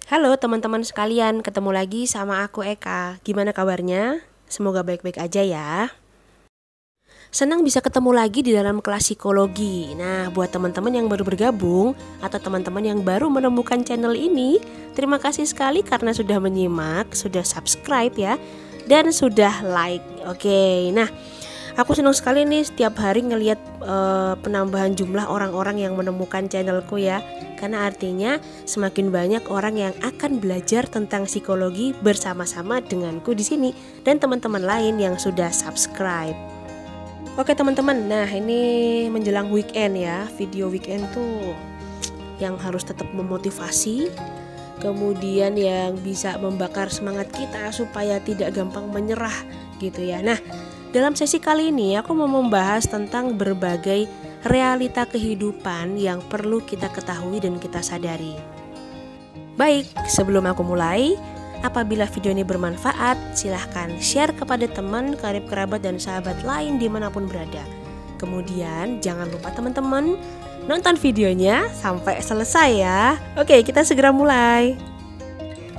Halo teman-teman sekalian, ketemu lagi sama aku Eka. Gimana kabarnya? Semoga baik-baik aja ya. Senang bisa ketemu lagi di dalam kelas psikologi. Nah, buat teman-teman yang baru bergabung atau teman-teman yang baru menemukan channel ini, terima kasih sekali karena sudah menyimak, sudah subscribe ya, dan sudah like. Oke, nah aku senang sekali nih setiap hari ngelihat penambahan jumlah orang-orang yang menemukan channelku ya. Karena artinya semakin banyak orang yang akan belajar tentang psikologi bersama-sama denganku di sini dan teman-teman lain yang sudah subscribe. Oke teman-teman, nah ini menjelang weekend ya. Video weekend tuh yang harus tetap memotivasi, kemudian yang bisa membakar semangat kita supaya tidak gampang menyerah gitu ya. Nah, dalam sesi kali ini aku mau membahas tentang berbagai realita kehidupan yang perlu kita ketahui dan kita sadari. Baik, sebelum aku mulai, apabila video ini bermanfaat, silahkan share kepada teman, karib kerabat, dan sahabat lain dimanapun berada. Kemudian jangan lupa teman-teman nonton videonya sampai selesai ya. Oke, kita segera mulai.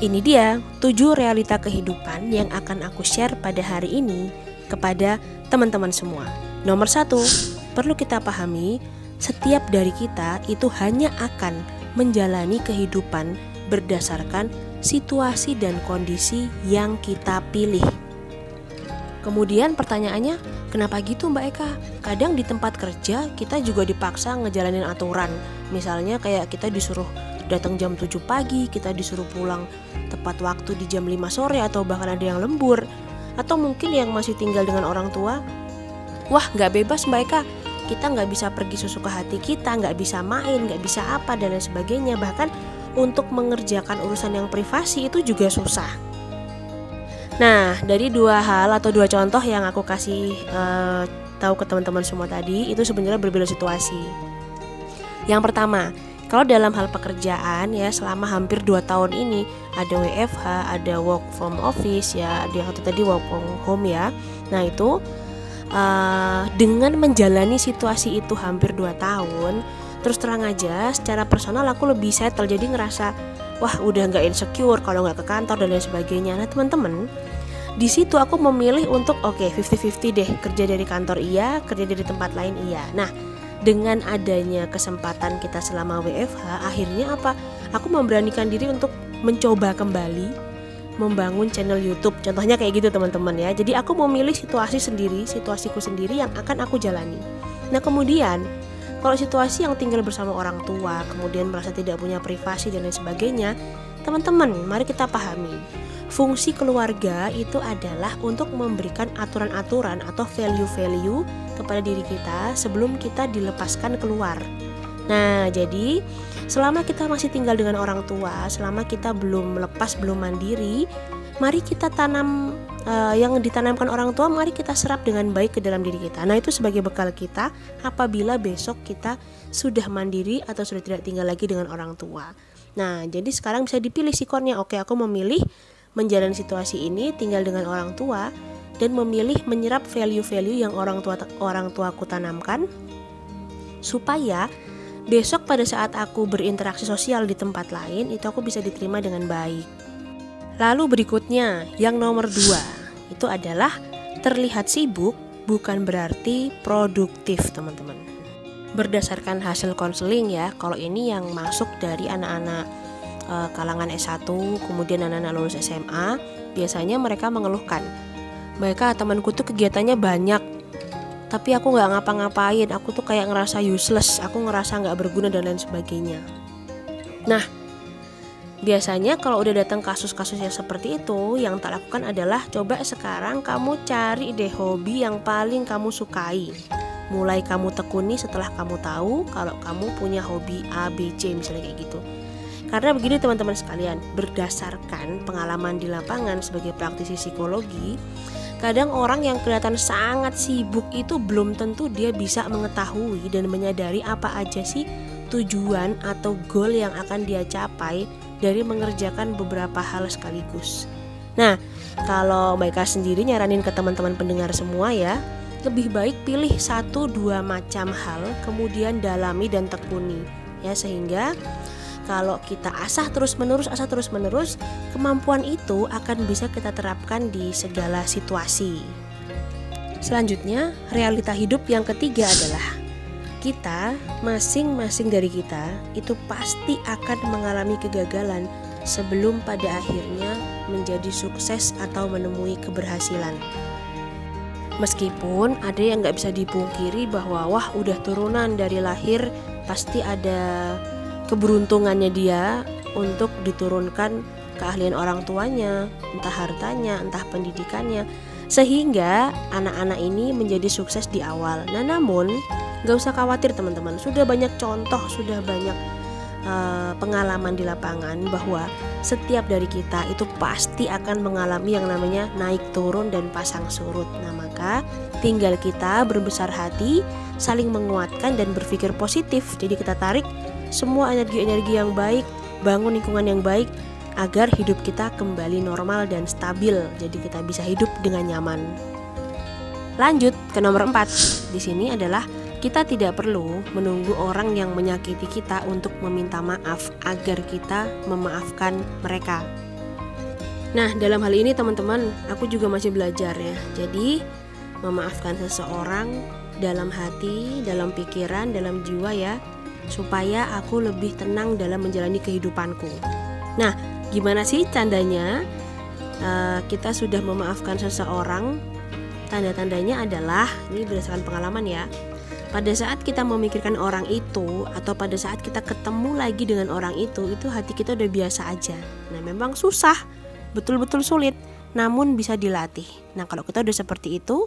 Ini dia 7 realita kehidupan yang akan aku share pada hari ini kepada teman-teman semua. Nomor 1, perlu kita pahami, setiap dari kita itu hanya akan menjalani kehidupan berdasarkan situasi dan kondisi yang kita pilih. Kemudian pertanyaannya, kenapa gitu Mbak Eka? Kadang di tempat kerja kita juga dipaksa ngejalanin aturan. Misalnya kayak kita disuruh datang jam 7 pagi, kita disuruh pulang tepat waktu di jam 5 sore atau bahkan ada yang lembur. Atau mungkin yang masih tinggal dengan orang tua, wah gak bebas Mbak Eka, kita gak bisa pergi sesuka hati kita, gak bisa main, gak bisa apa dan lain sebagainya. Bahkan untuk mengerjakan urusan yang privasi itu juga susah. Nah, dari 2 hal atau 2 contoh yang aku kasih tahu ke teman-teman semua tadi, itu sebenarnya berbeda situasi. Yang pertama, kalau dalam hal pekerjaan ya, selama hampir 2 tahun ini ada WFH, ada work from office ya, ada yang satu tadi work from home ya. Nah itu dengan menjalani situasi itu hampir 2 tahun, terus terang aja secara personal aku lebih settle, jadi ngerasa wah udah nggak insecure kalau nggak ke kantor dan lain sebagainya. Nah teman-teman, di situ aku memilih untuk 50-50 deh, kerja dari kantor iya, kerja dari tempat lain iya. Nah dengan adanya kesempatan kita selama WFH, akhirnya apa? Aku memberanikan diri untuk mencoba kembali membangun channel YouTube. Contohnya kayak gitu teman-teman ya. Jadi aku memilih situasiku sendiri yang akan aku jalani. Nah kemudian kalau situasi yang tinggal bersama orang tua, kemudian merasa tidak punya privasi dan lain sebagainya, teman-teman, mari kita pahami. Fungsi keluarga itu adalah untuk memberikan aturan-aturan atau value-value kepada diri kita sebelum kita dilepaskan keluar. Nah, jadi selama kita masih tinggal dengan orang tua, selama kita belum melepas, belum mandiri, mari kita tanam yang ditanamkan orang tua, mari kita serap dengan baik ke dalam diri kita. Nah itu sebagai bekal kita apabila besok kita sudah mandiri atau sudah tidak tinggal lagi dengan orang tua. Nah jadi sekarang bisa dipilih sikonnya. Oke, aku memilih menjalani situasi ini tinggal dengan orang tua dan memilih menyerap value-value yang orang tuaku tanamkan, supaya besok pada saat aku berinteraksi sosial di tempat lain itu aku bisa diterima dengan baik. Lalu berikutnya, yang nomor 2, itu adalah terlihat sibuk bukan berarti produktif teman-teman. Berdasarkan hasil konseling ya, kalau ini yang masuk dari anak-anak kalangan S1, kemudian anak-anak lulus SMA, biasanya mereka mengeluhkan, mereka temanku tuh kegiatannya banyak, tapi aku gak ngapa-ngapain, aku tuh kayak ngerasa useless, aku ngerasa gak berguna dan lain sebagainya. Nah, biasanya kalau udah datang kasus-kasus yang seperti itu, yang tak lakukan adalah coba sekarang kamu cari deh hobi yang paling kamu sukai. Mulai kamu tekuni setelah kamu tahu kalau kamu punya hobi A, B, C misalnya kayak gitu. Karena begini teman-teman sekalian, berdasarkan pengalaman di lapangan sebagai praktisi psikologi, kadang orang yang kelihatan sangat sibuk itu belum tentu dia bisa mengetahui dan menyadari apa aja sih tujuan atau goal yang akan dia capai dari mengerjakan beberapa hal sekaligus. Nah, kalau Mbak Eka sendiri nyaranin ke teman-teman pendengar semua ya, lebih baik pilih 1-2 macam hal, kemudian dalami dan tekuni ya, sehingga kalau kita asah terus-menerus, kemampuan itu akan bisa kita terapkan di segala situasi. Selanjutnya, realita hidup yang ketiga adalah kita, masing-masing dari kita itu pasti akan mengalami kegagalan sebelum pada akhirnya menjadi sukses atau menemui keberhasilan. Meskipun ada yang gak bisa dipungkiri bahwa wah udah turunan dari lahir pasti ada keberuntungannya dia untuk diturunkan keahlian orang tuanya, entah hartanya, entah pendidikannya, sehingga anak-anak ini menjadi sukses di awal. Nah namun gak usah khawatir teman-teman, sudah banyak contoh, sudah banyak pengalaman di lapangan bahwa setiap dari kita itu pasti akan mengalami yang namanya naik turun dan pasang surut. Nah maka tinggal kita berbesar hati, saling menguatkan dan berpikir positif. Jadi kita tarik semua energi-energi yang baik, bangun lingkungan yang baik agar hidup kita kembali normal dan stabil. Jadi kita bisa hidup dengan nyaman. Lanjut ke nomor 4. Di sini adalah kita tidak perlu menunggu orang yang menyakiti kita untuk meminta maaf agar kita memaafkan mereka. Nah, dalam hal ini teman-teman, aku juga masih belajar ya. Jadi, memaafkan seseorang dalam hati, dalam pikiran, dalam jiwa ya, supaya aku lebih tenang dalam menjalani kehidupanku. Nah, gimana sih tandanya kita sudah memaafkan seseorang? Tanda-tandanya adalah, ini berdasarkan pengalaman ya, pada saat kita memikirkan orang itu atau pada saat kita ketemu lagi dengan orang itu hati kita udah biasa aja. Nah memang susah, betul-betul sulit, namun bisa dilatih. Nah kalau kita udah seperti itu,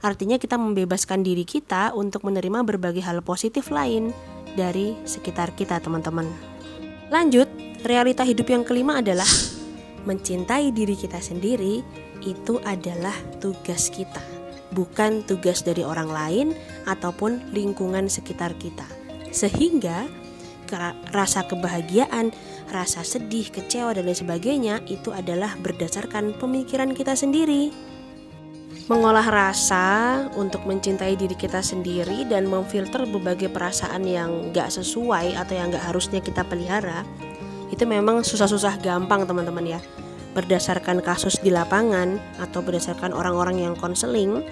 artinya kita membebaskan diri kita untuk menerima berbagai hal positif lain dari sekitar kita teman-teman. Lanjut, realita hidup yang kelima adalah mencintai diri kita sendiri itu adalah tugas kita, bukan tugas dari orang lain ataupun lingkungan sekitar kita. Sehingga rasa kebahagiaan, rasa sedih, kecewa dan lain sebagainya itu adalah berdasarkan pemikiran kita sendiri. Mengolah rasa untuk mencintai diri kita sendiri dan memfilter berbagai perasaan yang gak sesuai atau yang gak harusnya kita pelihara, itu memang susah-susah gampang teman-teman ya. Berdasarkan kasus di lapangan atau berdasarkan orang-orang yang konseling,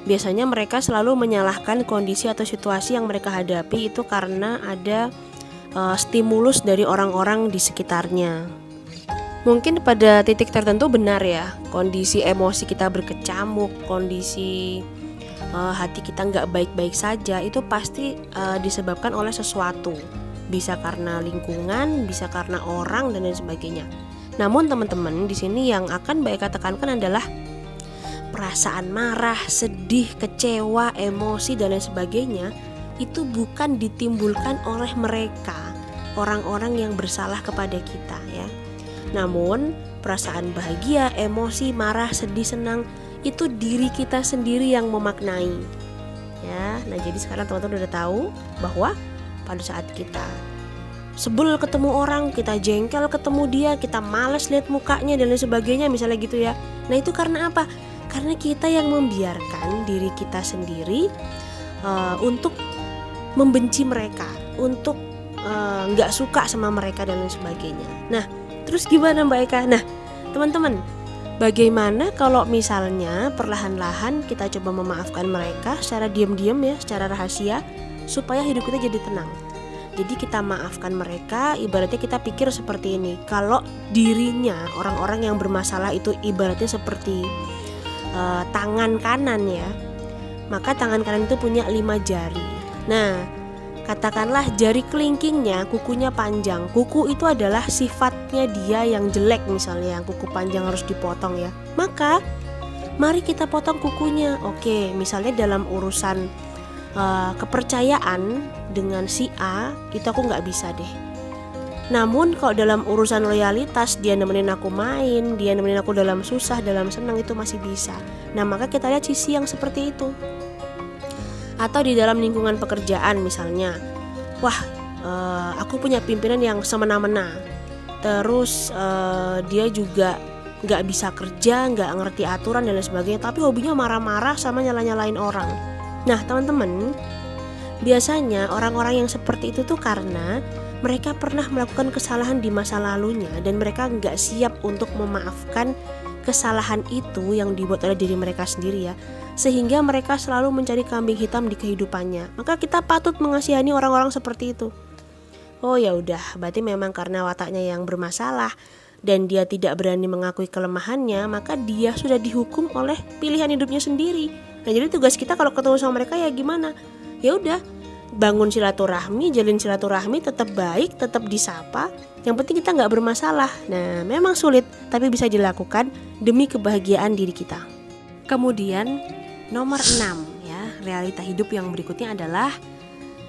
biasanya mereka selalu menyalahkan kondisi atau situasi yang mereka hadapi itu karena ada stimulus dari orang-orang di sekitarnya. Mungkin pada titik tertentu benar ya, kondisi emosi kita berkecamuk, kondisi hati kita nggak baik-baik saja, itu pasti disebabkan oleh sesuatu. Bisa karena lingkungan, bisa karena orang dan lain sebagainya. Namun teman-teman, di sini yang akan Mbak Eka tekankan adalah perasaan marah, sedih, kecewa, emosi dan lain sebagainya itu bukan ditimbulkan oleh mereka, orang-orang yang bersalah kepada kita ya. Namun perasaan bahagia, emosi, marah, sedih, senang itu diri kita sendiri yang memaknai ya. Nah jadi sekarang teman-teman udah tahu bahwa pada saat kita sebel ketemu orang, kita jengkel ketemu dia, kita malas lihat mukanya dan lain sebagainya misalnya gitu ya. Nah itu karena apa? Karena kita yang membiarkan diri kita sendiri untuk membenci mereka, untuk nggak suka sama mereka dan lain sebagainya. Nah terus gimana Mbak Eka? Nah teman-teman, bagaimana kalau misalnya perlahan-lahan kita coba memaafkan mereka secara diam-diam ya, secara rahasia, supaya hidup kita jadi tenang. Jadi kita maafkan mereka, ibaratnya kita pikir seperti ini. Kalau dirinya, orang-orang yang bermasalah itu ibaratnya seperti tangan kanan ya, maka tangan kanan itu punya 5 jari. Nah, katakanlah jari kelingkingnya, kukunya panjang. Kuku itu adalah sifatnya dia yang jelek misalnya, yang kuku panjang harus dipotong ya. Maka, mari kita potong kukunya. Oke, misalnya dalam urusan kepercayaan dengan si A itu aku nggak bisa deh. Namun kalau dalam urusan loyalitas, dia nemenin aku main, dia nemenin aku dalam susah, dalam senang, itu masih bisa. Nah maka kita lihat sisi yang seperti itu. Atau di dalam lingkungan pekerjaan misalnya, wah aku punya pimpinan yang semena-mena, terus dia juga nggak bisa kerja, nggak ngerti aturan dan lain sebagainya, tapi hobinya marah-marah sama nyala-nyalain orang. Nah teman-teman, biasanya orang-orang yang seperti itu tuh karena mereka pernah melakukan kesalahan di masa lalunya dan mereka nggak siap untuk memaafkan kesalahan itu yang dibuat oleh diri mereka sendiri ya, sehingga mereka selalu mencari kambing hitam di kehidupannya. Maka kita patut mengasihani orang-orang seperti itu. Oh ya udah, berarti memang karena wataknya yang bermasalah dan dia tidak berani mengakui kelemahannya, maka dia sudah dihukum oleh pilihan hidupnya sendiri. Nah, jadi tugas kita kalau ketemu sama mereka ya gimana? Ya udah, bangun silaturahmi, jalin silaturahmi, tetap baik, tetap disapa. Yang penting kita nggak bermasalah. Nah, memang sulit, tapi bisa dilakukan demi kebahagiaan diri kita. Kemudian nomor 6 ya, realita hidup yang berikutnya adalah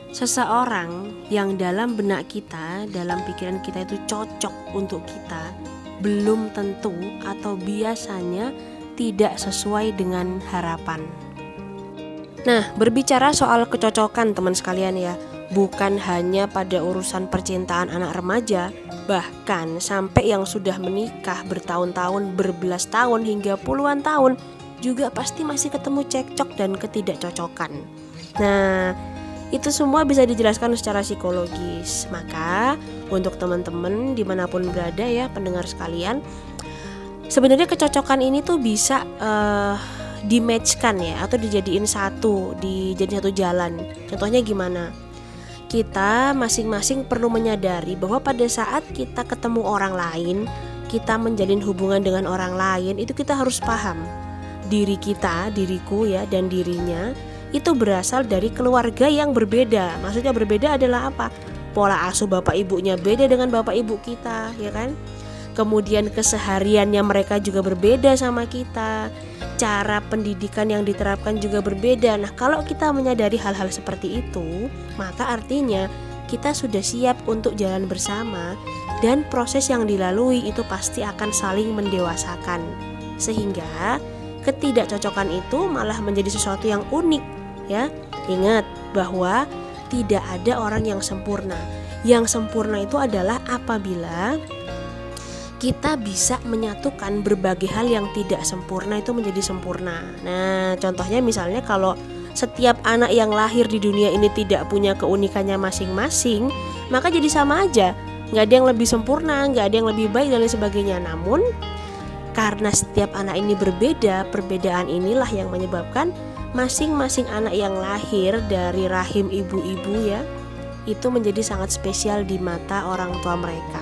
seseorang yang dalam benak kita, dalam pikiran kita itu cocok untuk kita, belum tentu atau biasanya tidak sesuai dengan harapan. Nah, berbicara soal kecocokan teman sekalian ya, bukan hanya pada urusan percintaan anak remaja, bahkan sampai yang sudah menikah bertahun-tahun, berbelas tahun hingga puluhan tahun juga pasti masih ketemu cekcok dan ketidakcocokan. Nah, itu semua bisa dijelaskan secara psikologis. Maka untuk teman-teman dimanapun berada ya pendengar sekalian, sebenarnya kecocokan ini tuh bisa di-matchkan ya, atau dijadiin dijadiin satu jalan. Contohnya gimana? Kita masing-masing perlu menyadari bahwa pada saat kita ketemu orang lain, kita menjalin hubungan dengan orang lain, itu kita harus paham diri kita, diriku ya, dan dirinya itu berasal dari keluarga yang berbeda. Maksudnya berbeda adalah apa? Pola asuh bapak ibunya beda dengan bapak ibu kita, ya kan? Kemudian kesehariannya mereka juga berbeda sama kita. Cara pendidikan yang diterapkan juga berbeda. Nah, kalau kita menyadari hal-hal seperti itu, maka artinya kita sudah siap untuk jalan bersama dan proses yang dilalui itu pasti akan saling mendewasakan. Sehingga ketidakcocokan itu malah menjadi sesuatu yang unik, ya. Ingat bahwa tidak ada orang yang sempurna. Yang sempurna itu adalah apabila kita bisa menyatukan berbagai hal yang tidak sempurna itu menjadi sempurna. Nah, contohnya misalnya kalau setiap anak yang lahir di dunia ini tidak punya keunikannya masing-masing, maka jadi sama aja. Nggak ada yang lebih sempurna, nggak ada yang lebih baik dan lain sebagainya. Namun, karena setiap anak ini berbeda, perbedaan inilah yang menyebabkan masing-masing anak yang lahir dari rahim ibu-ibu ya, itu menjadi sangat spesial di mata orang tua mereka.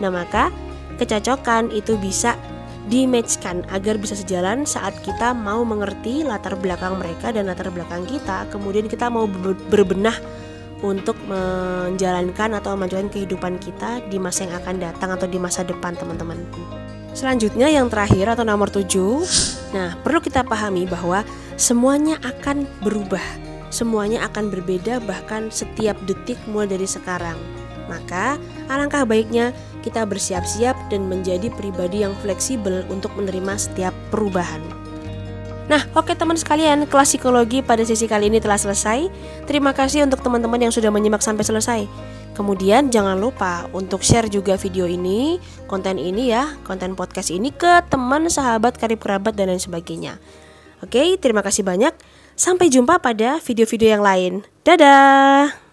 Nah, maka kecocokan itu bisa di-matchkan agar bisa sejalan saat kita mau mengerti latar belakang mereka dan latar belakang kita. Kemudian kita mau berbenah untuk menjalankan atau melanjutkan kehidupan kita di masa yang akan datang atau di masa depan, teman-teman. Selanjutnya yang terakhir atau nomor 7. Nah, perlu kita pahami bahwa semuanya akan berubah. Semuanya akan berbeda bahkan setiap detik mulai dari sekarang. Maka alangkah baiknya kita bersiap-siap dan menjadi pribadi yang fleksibel untuk menerima setiap perubahan. Nah, oke teman sekalian, kelas psikologi pada sesi kali ini telah selesai. Terima kasih untuk teman-teman yang sudah menyimak sampai selesai. Kemudian jangan lupa untuk share juga video ini, konten ini ya, konten podcast ini ke teman, sahabat, karib kerabat dan lain sebagainya. Oke, terima kasih banyak. Sampai jumpa pada video-video yang lain. Dadah!